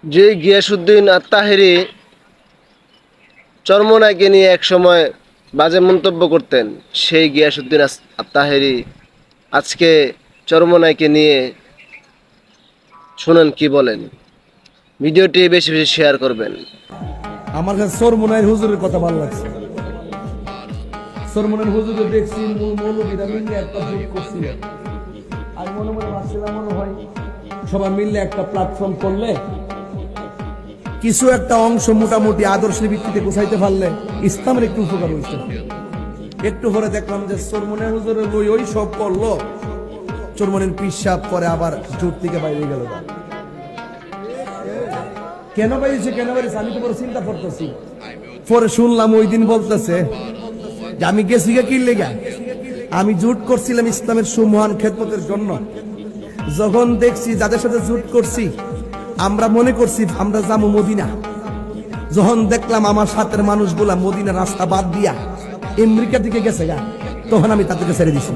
যে গিয়াসউদ্দিন আত্মাহেরি চরমোনাইকে নিয়ে একসময় বাজে মন্তব্য করতেন, সেই গিয়াসউদ্দিন আত্মাহেরি আজকে চরমোনাইকে নিয়ে শুনেন কি বলেন। ভিডিওটি বেশি বেশি শেয়ার করবেন। আমার কাছে চরমোনাইর হুজুরের কথা ভালো লাগছে। চরমোনাইর হুজুরে দেখছি মৌলবীরা মিলে একটা ভোট করছিল। আমি মনে মনে ভাবছিলাম মনে হয় সবাই মিললে একটা প্ল্যাটফর্ম করলে কিছু একটা অংশ মোটামুটি আদর্শের ভিত্তিতে গুছাইতে পারলে ইসলামের একটু উপকার হয়েছে। একটু পরে দেখলাম যে চরমোনাইর হুজুরে ওই সব করলো, চরমোনাইর পিসাব পরে আবার জোট থেকে বাইরে গেল। কেন বাইরেছে আমি তো বড় চিন্তা করতেছি। পরে শুনলাম ওই দিন বলতেছে যে আমি গেছি কি লেগা, আমি জুট করছিলাম ইসলামের সুমহান খেদমতের জন্য। যখন দেখছি যাদের সাথে জুট করছি আমরা মনে করছি আমরা যাবো মদিনা, যখন দেখলাম আমার সাথের মানুষগুলা মদিনা রাস্তা বাদ দিয়া আমেরিকা দিকে গেছে গা, তখন আমি তাদেরকে ছেড়ে দিছি।